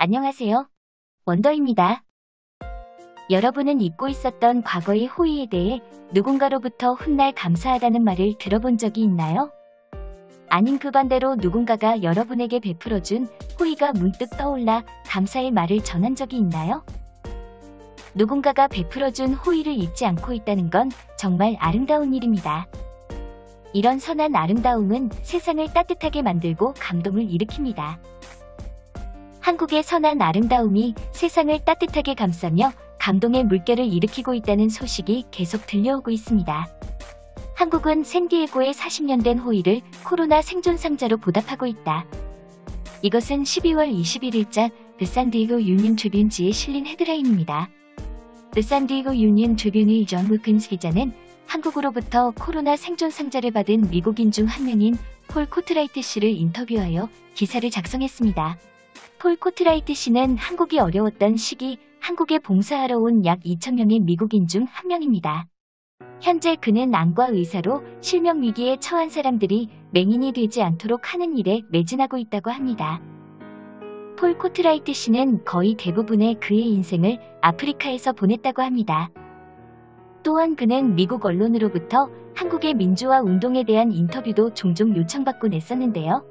안녕하세요. 원더입니다. 여러분은 잊고 있었던 과거의 호의에 대해 누군가로부터 훗날 감사하다는 말을 들어본 적이 있나요? 아님 그 반대로 누군가가 여러분에게 베풀어준 호의가 문득 떠올라 감사의 말을 전한 적이 있나요? 누군가가 베풀어준 호의를 잊지 않고 있다는 건 정말 아름다운 일입니다. 이런 선한 아름다움은 세상을 따뜻하게 만들고 감동을 일으킵니다. 한국의 선한 아름다움이 세상을 따뜻하게 감싸며 감동의 물결을 일으키고 있다는 소식이 계속 들려오고 있습니다. 한국은 샌디에고의 40년 된 호의를 코로나 생존 상자로 보답하고 있다. 이것은 12월 21일자 르산디에고 유니언 트리뷴지에 실린 헤드라인입니다. 르산디에고 유니언 트리뷴의 존 윌킨스 기자는 한국으로부터 코로나 생존 상자를 받은 미국인 중 한 명인 폴 코트라이트 씨를 인터뷰하여 기사를 작성했습니다. 폴 코트라이트 씨는 한국이 어려웠던 시기 한국에 봉사하러 온 약 2,000명의 미국인 중 한 명입니다. 현재 그는 암과 의사로 실명 위기에 처한 사람들이 맹인이 되지 않도록 하는 일에 매진하고 있다고 합니다. 폴 코트라이트 씨는 거의 대부분의 그의 인생을 아프리카에서 보냈다고 합니다. 또한 그는 미국 언론으로부터 한국의 민주화 운동에 대한 인터뷰도 종종 요청받고 냈었는데요.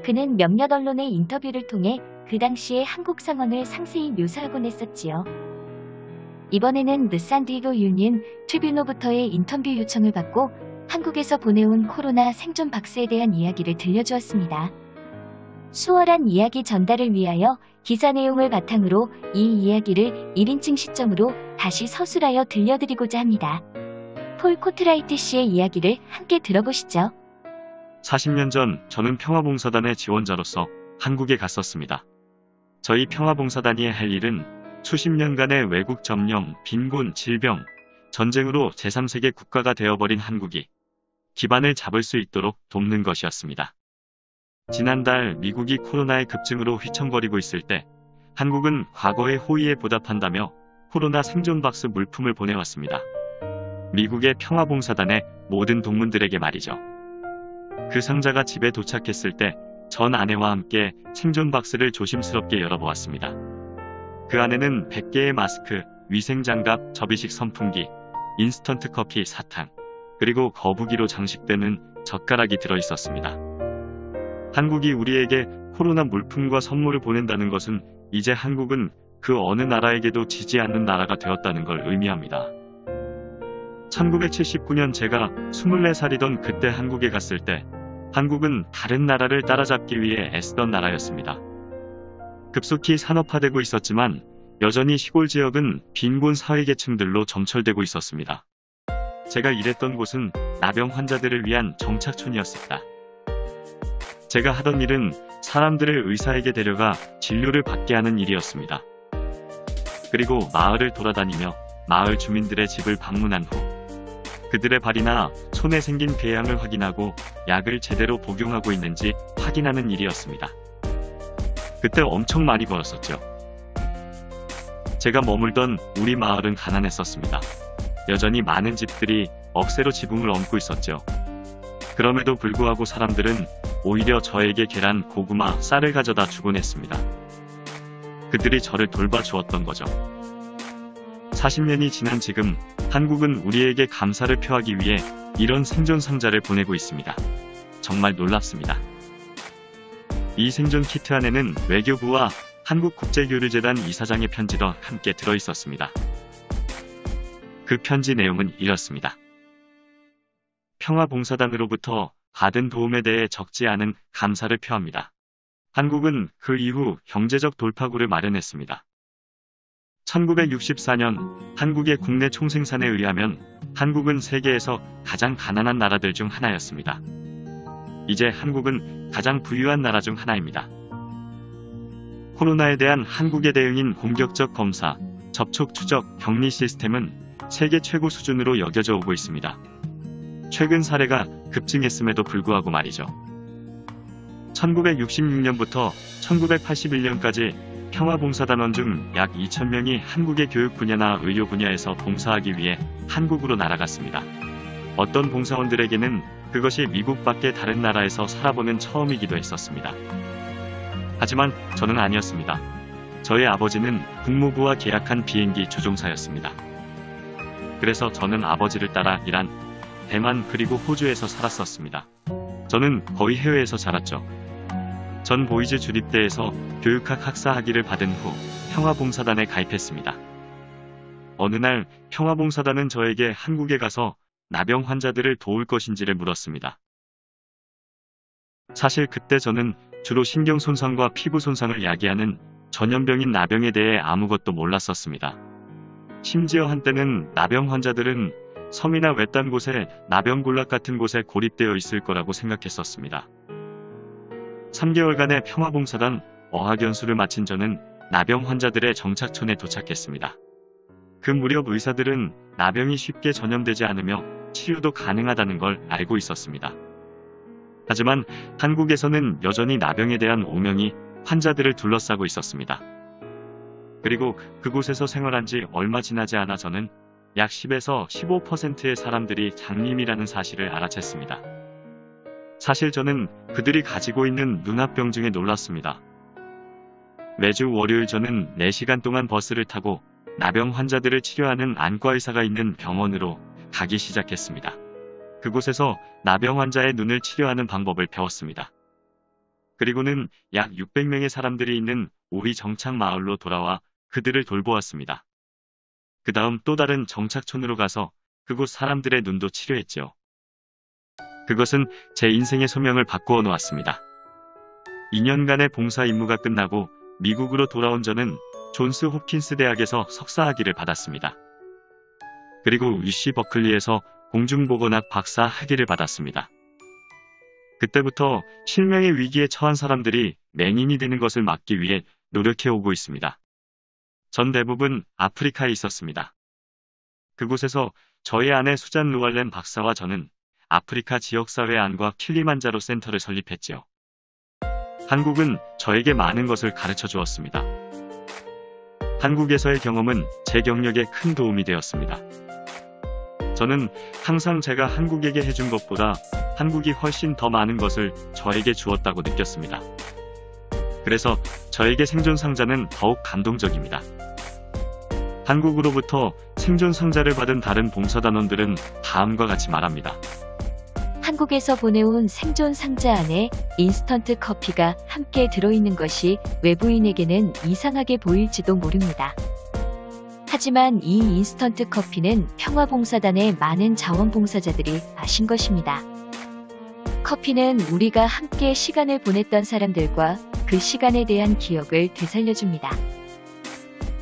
그는 몇몇 언론의 인터뷰를 통해 그 당시의 한국 상황을 상세히 묘사하곤 했었지요. 이번에는 르산디에고 유니언 트리뷴으로부터의 인터뷰 요청을 받고 한국에서 보내온 코로나 생존 박스에 대한 이야기를 들려주었습니다. 수월한 이야기 전달을 위하여 기사 내용을 바탕으로 이 이야기를 1인칭 시점으로 다시 서술하여 들려드리고자 합니다. 폴 코트라이트 씨의 이야기를 함께 들어보시죠. 40년 전 저는 평화봉사단의 지원자로서 한국에 갔었습니다. 저희 평화봉사단이 할 일은 수십 년간의 외국 점령, 빈곤, 질병, 전쟁으로 제3세계 국가가 되어버린 한국이 기반을 잡을 수 있도록 돕는 것이었습니다. 지난달 미국이 코로나의 급증으로 휘청거리고 있을 때 한국은 과거의 호의에 보답한다며 코로나 생존 박스 물품을 보내왔습니다. 미국의 평화봉사단의 모든 동문들에게 말이죠. 그 상자가 집에 도착했을 때 전 아내와 함께 생존 박스를 조심스럽게 열어보았습니다. 그 안에는 100개의 마스크, 위생장갑, 접이식 선풍기, 인스턴트 커피, 사탕, 그리고 거북이로 장식되는 젓가락이 들어있었습니다. 한국이 우리에게 코로나 물품과 선물을 보낸다는 것은 이제 한국은 그 어느 나라에게도 지지 않는 나라가 되었다는 걸 의미합니다. 1979년 제가 24살이던 그때 한국에 갔을 때 한국은 다른 나라를 따라잡기 위해 애쓰던 나라였습니다. 급속히 산업화되고 있었지만 여전히 시골 지역은 빈곤 사회계층들로 점철되고 있었습니다. 제가 일했던 곳은 나병 환자들을 위한 정착촌이었습니다. 제가 하던 일은 사람들을 의사에게 데려가 진료를 받게 하는 일이었습니다. 그리고 마을을 돌아다니며 마을 주민들의 집을 방문한 후 그들의 발이나 손에 생긴 궤양을 확인하고 약을 제대로 복용하고 있는지 확인하는 일이었습니다. 그때 엄청 많이 벌었었죠. 제가 머물던 우리 마을은 가난했었습니다. 여전히 많은 집들이 억새로 지붕을 얹고 있었죠. 그럼에도 불구하고 사람들은 오히려 저에게 계란, 고구마, 쌀을 가져다 주곤 했습니다. 그들이 저를 돌봐주었던 거죠. 40년이 지난 지금 한국은 우리에게 감사를 표하기 위해 이런 생존 상자를 보내고 있습니다. 정말 놀랍습니다. 이 생존 키트 안에는 외교부와 한국국제교류재단 이사장의 편지도 함께 들어있었습니다. 그 편지 내용은 이렇습니다. 평화봉사단으로부터 받은 도움에 대해 적지 않은 감사를 표합니다. 한국은 그 이후 경제적 돌파구를 마련했습니다. 1964년 한국의 국내 총생산에 의하면 한국은 세계에서 가장 가난한 나라들 중 하나였습니다. 이제 한국은 가장 부유한 나라 중 하나입니다. 코로나에 대한 한국의 대응인 공격적 검사, 접촉 추적, 격리 시스템은 세계 최고 수준으로 여겨져 오고 있습니다. 최근 사례가 급증했음에도 불구하고 말이죠. 1966년부터 1981년까지 평화봉사단원 중 약 2,000명이 한국의 교육 분야나 의료 분야에서 봉사하기 위해 한국으로 날아갔습니다. 어떤 봉사원들에게는 그것이 미국 밖의 다른 나라에서 살아보는 처음이기도 했었습니다. 하지만 저는 아니었습니다. 저의 아버지는 국무부와 계약한 비행기 조종사였습니다. 그래서 저는 아버지를 따라 이란, 대만 그리고 호주에서 살았었습니다. 저는 거의 해외에서 자랐죠. 전 보이즈 주립대에서 교육학 학사 학위를 받은 후 평화봉사단에 가입했습니다. 어느 날 평화봉사단은 저에게 한국에 가서 나병 환자들을 도울 것인지를 물었습니다. 사실 그때 저는 주로 신경 손상과 피부 손상을 야기하는 전염병인 나병에 대해 아무것도 몰랐었습니다. 심지어 한때는 나병 환자들은 섬이나 외딴 곳에 나병군락 같은 곳에 고립되어 있을 거라고 생각했었습니다. 3개월간의 평화봉사단 어학연수를 마친 저는 나병 환자들의 정착촌에 도착했습니다. 그 무렵 의사들은 나병이 쉽게 전염되지 않으며 치료도 가능하다는 걸 알고 있었습니다. 하지만 한국에서는 여전히 나병에 대한 오명이 환자들을 둘러싸고 있었습니다. 그리고 그곳에서 생활한 지 얼마 지나지 않아 저는 약 10에서 15%의 사람들이 장님이라는 사실을 알아챘습니다. 사실 저는 그들이 가지고 있는 눈합병증에 놀랐습니다. 매주 월요일 저는 4시간 동안 버스를 타고 나병 환자들을 치료하는 안과의사가 있는 병원으로 가기 시작했습니다. 그곳에서 나병 환자의 눈을 치료하는 방법을 배웠습니다. 그리고는 약 600명의 사람들이 있는 우리 정착 마을로 돌아와 그들을 돌보았습니다. 그 다음 또 다른 정착촌으로 가서 그곳 사람들의 눈도 치료했죠. 그것은 제 인생의 소명을 바꾸어 놓았습니다. 2년간의 봉사 임무가 끝나고 미국으로 돌아온 저는 존스 홉킨스 대학에서 석사학위를 받았습니다. 그리고 UC 버클리에서 공중보건학 박사 학위를 받았습니다. 그때부터 실명의 위기에 처한 사람들이 맹인이 되는 것을 막기 위해 노력해오고 있습니다. 전 대부분 아프리카에 있었습니다. 그곳에서 저희 아내 수잔 루알렌 박사와 저는 아프리카 지역사회 안과 킬리만자로 센터를 설립했지요. 한국은 저에게 많은 것을 가르쳐 주었습니다. 한국에서의 경험은 제 경력에 큰 도움이 되었습니다. 저는 항상 제가 한국에게 해준 것보다 한국이 훨씬 더 많은 것을 저에게 주었다고 느꼈습니다. 그래서 저에게 생존 상자는 더욱 감동적입니다. 한국으로부터 생존 상자를 받은 다른 봉사단원들은 다음과 같이 말합니다. 한국에서 보내온 생존 상자 안에 인스턴트 커피가 함께 들어있는 것이 외부인에게는 이상하게 보일지도 모릅니다. 하지만 이 인스턴트 커피는 평화봉사단의 많은 자원봉사자들이 마신 것입니다. 커피는 우리가 함께 시간을 보냈던 사람들과 그 시간에 대한 기억을 되살려줍니다.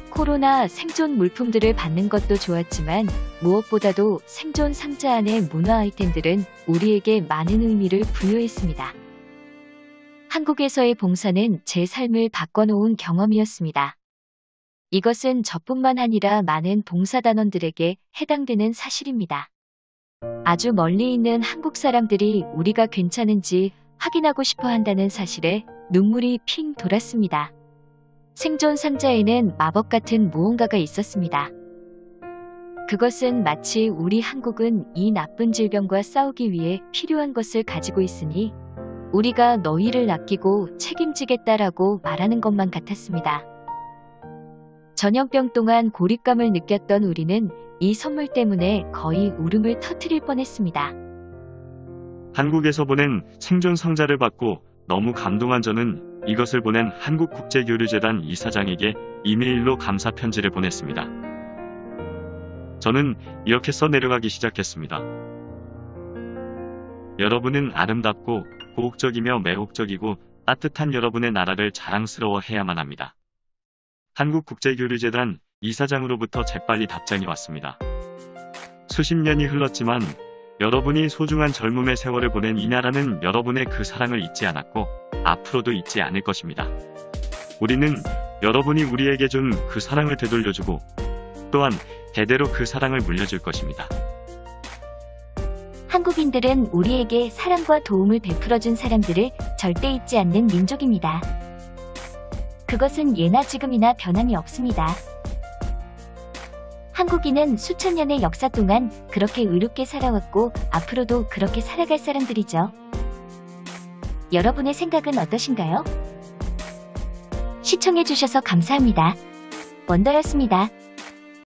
코로나 생존 물품들을 받는 것도 좋았지만 무엇보다도 생존 상자 안의 문화 아이템들은 우리에게 많은 의미를 부여했습니다. 한국에서의 봉사는 제 삶을 바꿔놓은 경험이었습니다. 이것은 저뿐만 아니라 많은 봉사단원들에게 해당되는 사실입니다. 아주 멀리 있는 한국 사람들이 우리가 괜찮은지 확인하고 싶어 한다는 사실에 눈물이 핑 돌았습니다. 생존 상자에는 마법 같은 무언가가 있었습니다. 그것은 마치 우리 한국은 이 나쁜 질병과 싸우기 위해 필요한 것을 가지고 있으니 우리가 너희를 아끼고 책임지겠다라고 말하는 것만 같았습니다. 전염병 동안 고립감을 느꼈던 우리는 이 선물 때문에 거의 울음을 터뜨릴 뻔했습니다. 한국에서 보낸 생존 상자를 받고 너무 감동한 저는 이것을 보낸 한국국제교류재단 이사장에게 이메일로 감사 편지를 보냈습니다. 저는 이렇게 써내려가기 시작했습니다. 여러분은 아름답고 고혹적이며 매혹적이고 따뜻한 여러분의 나라를 자랑스러워해야만 합니다. 한국국제교류재단 이사장으로부터 재빨리 답장이 왔습니다. 수십 년이 흘렀지만 여러분이 소중한 젊음의 세월을 보낸 이 나라는 여러분의 그 사랑을 잊지 않았고 앞으로도 잊지 않을 것입니다. 우리는 여러분이 우리에게 준 그 사랑을 되돌려주고 또한 대대로 그 사랑을 물려줄 것입니다. 한국인들은 우리에게 사랑과 도움을 베풀어준 사람들을 절대 잊지 않는 민족입니다. 그것은 예나 지금이나 변함이 없습니다. 한국인은 수천 년의 역사 동안 그렇게 의롭게 살아왔고 앞으로도 그렇게 살아갈 사람들이죠. 여러분의 생각은 어떠신가요? 시청해주셔서 감사합니다. 원더였습니다.